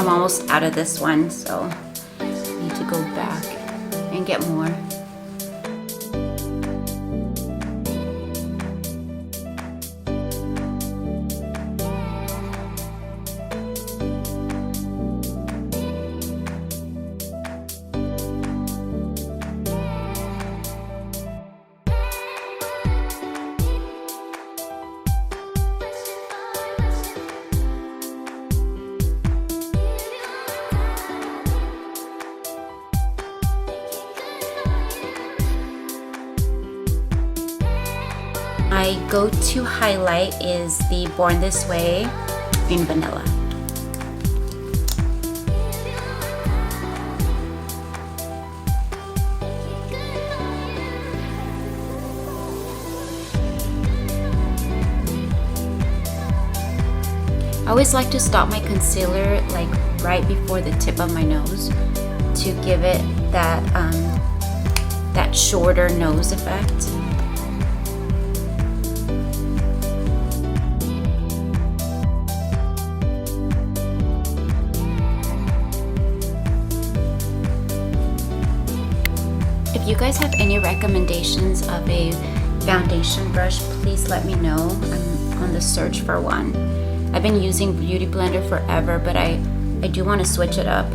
I'm almost out of this one, so I need to go back and get more. My go-to highlight is the Born This Way in Vanilla. I always like to stop my concealer like right before the tip of my nose to give it that that shorter nose effect. If you guys have any recommendations of a foundation brush, please let me know. I'm on the search for one. I've been using Beauty Blender forever, but I do want to switch it up.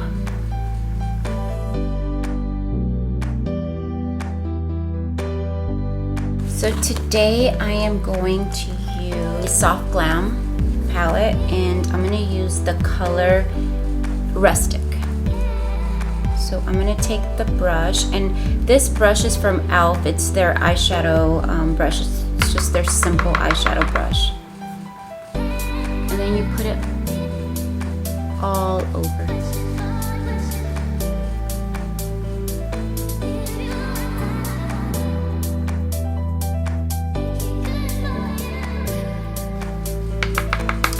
So today I am going to use a Soft Glam palette, and I'm going to use the color Rustic. So I'm going to take the brush, and this brush is from e.l.f. It's their eyeshadow brush. It's just their simple eyeshadow brush. And then you put it all over.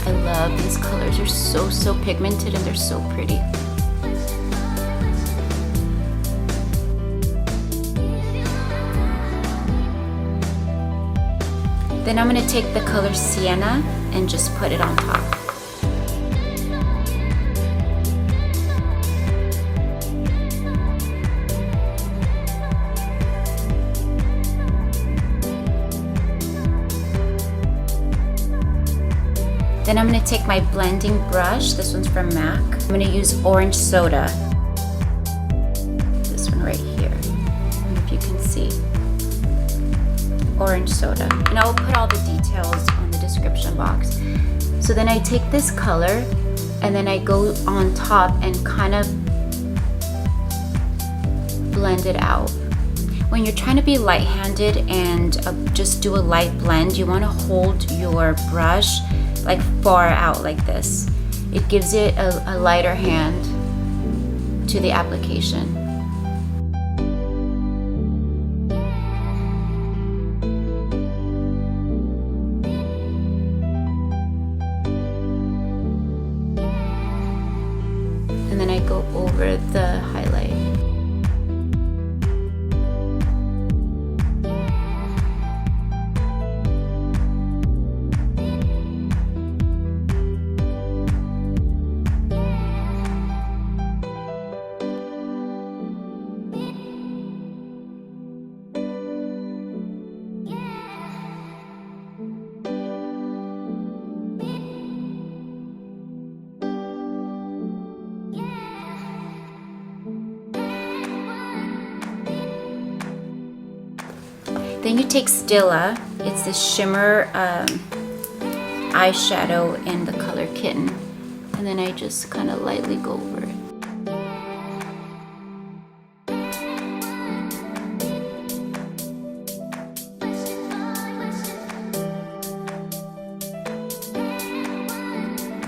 I love these colors. They're so pigmented and they're so pretty. Then I'm going to take the color Sienna and just put it on top. Then I'm going to take my blending brush. This one's from MAC. I'm going to use Orange Soda. This one right here. I don't know if you can see. Orange Soda, and I'll put all the details on the description box. So then I take this color and then I go on top and kind of blend it out. When you're trying to be light-handed and just do a light blend, you want to hold your brush like far out like this. It gives it a lighter hand to the application. And then I go over the highlight. Then you take Stila. It's this shimmer eyeshadow in the color Kitten. And then I just kind of lightly go over it.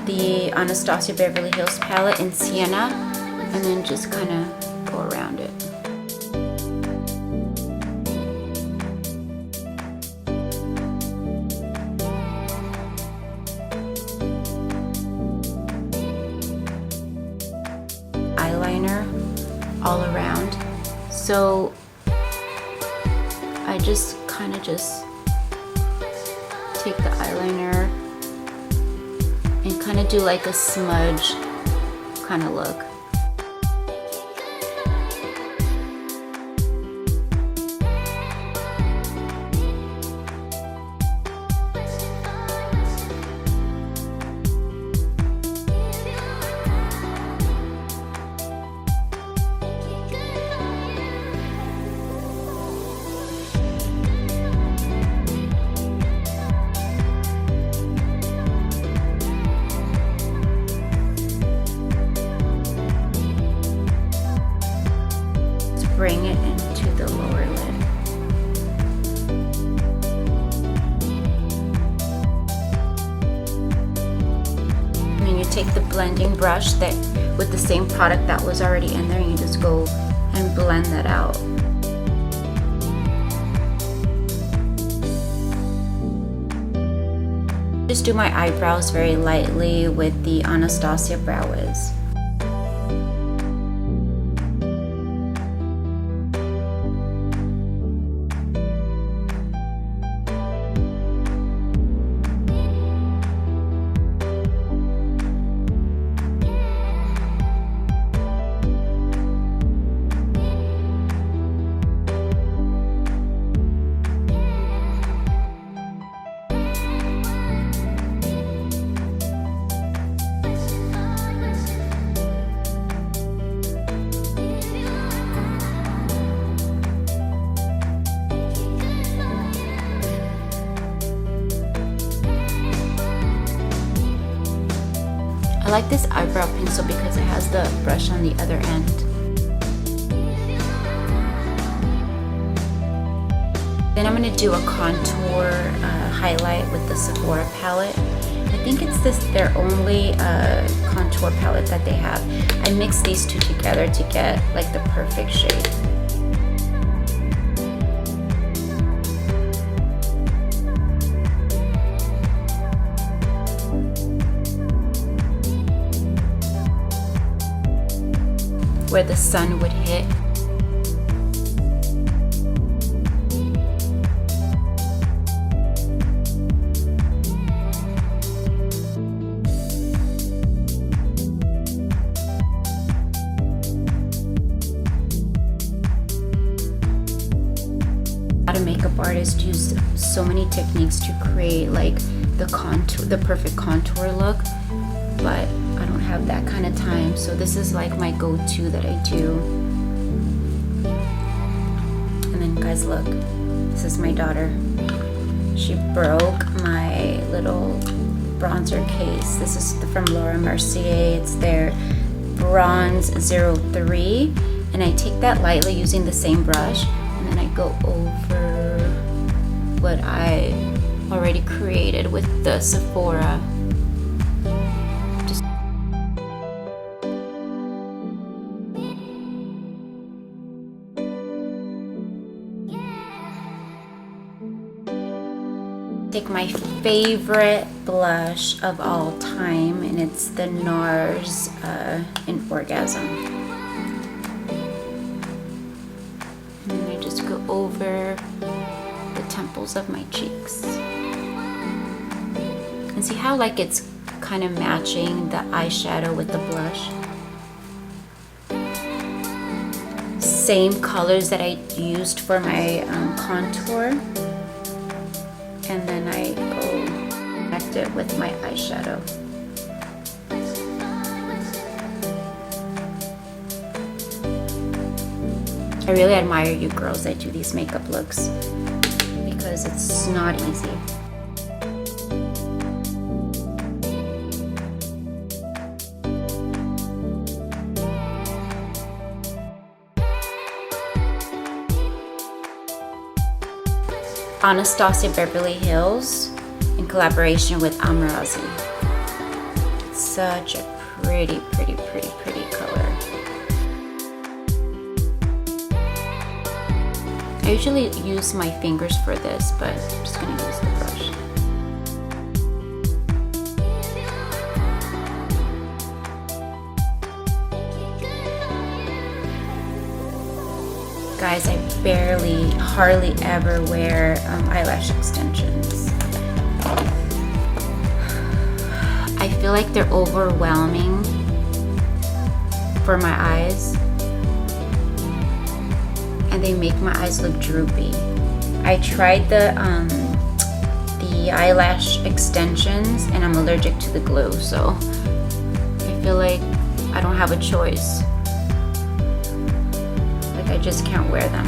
The Anastasia Beverly Hills palette in Sienna, and then just kind of go around it. Eyeliner all around. So I just kind of take the eyeliner and kind of do like a smudge kind of look. Bring it into the lower lid. And then you take the blending brush that with the same product that was already in there, and you just go and blend that out. Just do my eyebrows very lightly with the Anastasia Brow Wiz. I like this eyebrow pencil because it has the brush on the other end. Then I'm going to do a contour highlight with the Sephora palette. I think it's their only contour palette that they have. I mixed these two together to get like the perfect shade. Where the sun would hit. A lot of makeup artists use so many techniques to create like the contour, the perfect contour look, but I don't have that kind of time, so this is like my go-to that I do. And then guys, look, this is my daughter. She broke my little bronzer case. This is from Laura Mercier. It's their Bronze 03, and I take that lightly using the same brush, and then I go over what I already created with the Sephora. Take my favorite blush of all time, and it's the NARS in Orgasm. And then I just go over the temples of my cheeks. And see how like it's kind of matching the eyeshadow with the blush? Same colors that I used for my contour. And then I go connect it with my eyeshadow. I really admire you girls that do these makeup looks because it's not easy. Anastasia Beverly Hills in collaboration with Amarazi. Such a pretty color. I usually use my fingers for this, but I'm just gonna use the brush. Guys, I hardly ever wear eyelash extensions. I feel like they're overwhelming for my eyes, and they make my eyes look droopy. I tried the eyelash extensions, and I'm allergic to the glue, so I feel like I don't have a choice. Like, I just can't wear them.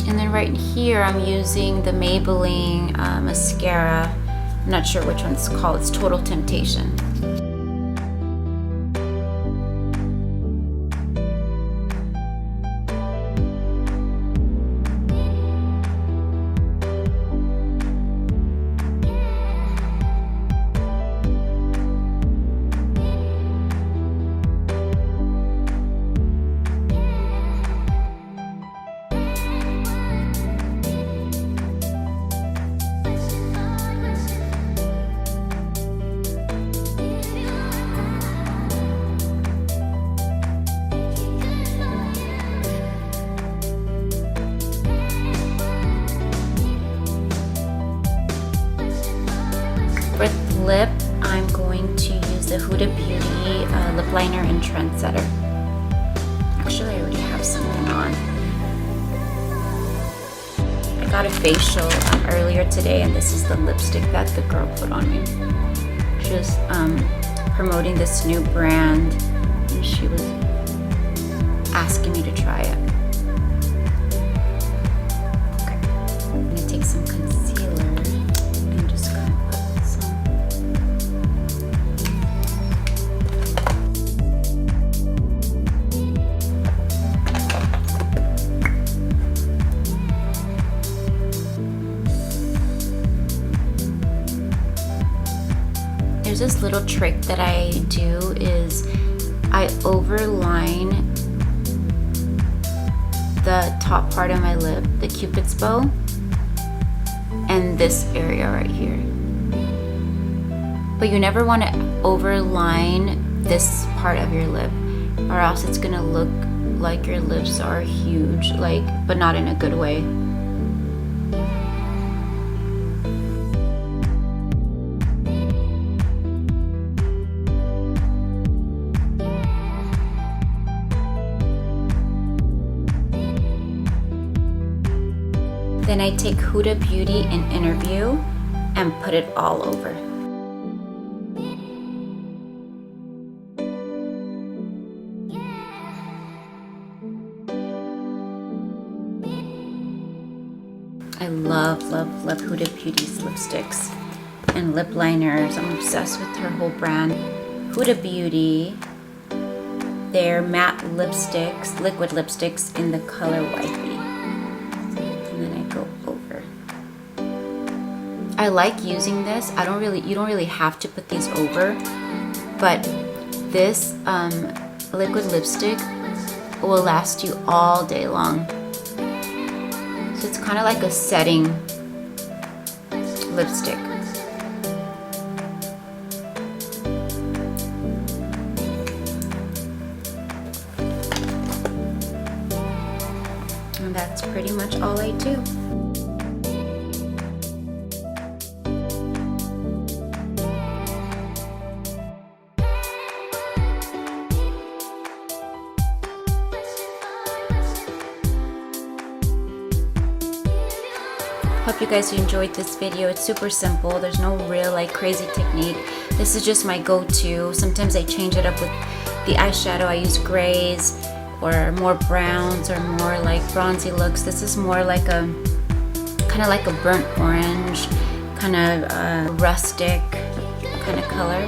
And then right here I'm using the Maybelline mascara. I'm not sure which one it's called. It's Total Temptation. For lip, I'm going to use the Huda Beauty lip liner in Trendsetter. Actually, I already have something on. I got a facial earlier today, and this is the lipstick that the girl put on me. She was promoting this new brand, and she was asking me to try it. Okay, I'm gonna take some concealer and just kind of put some. There's this little trick that I do is I overline the top part of my lip, the Cupid's bow, and this area right here. But you never want to overline this part of your lip, or else it's gonna look like your lips are huge, like, but not in a good way. Then I take Huda Beauty in Interview and put it all over. I love Huda Beauty's lipsticks and lip liners. I'm obsessed with her whole brand. Huda Beauty, their matte lipsticks, liquid lipsticks in the color Wifey. I like using this. You don't really have to put these over, but this liquid lipstick will last you all day long. So it's kind of like a setting lipstick. And that's pretty much all I do. Hope you guys enjoyed this video. It's super simple. There's no real like crazy technique. This is just my go-to. Sometimes I change it up with the eyeshadow. I use grays or more browns or more like bronzy looks. This is more like a kind of like a burnt orange, kind of rustic kind of color.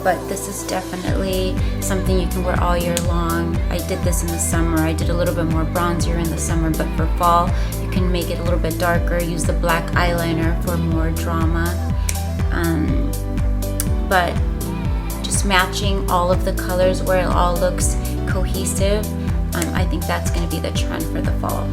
But this is definitely something you can wear all year long. I did this in the summer. I did a little bit more bronzier in the summer, but for fall, you can make it a little bit darker. Use the black eyeliner for more drama. But just matching all of the colors where it all looks cohesive, I think that's going to be the trend for the fall.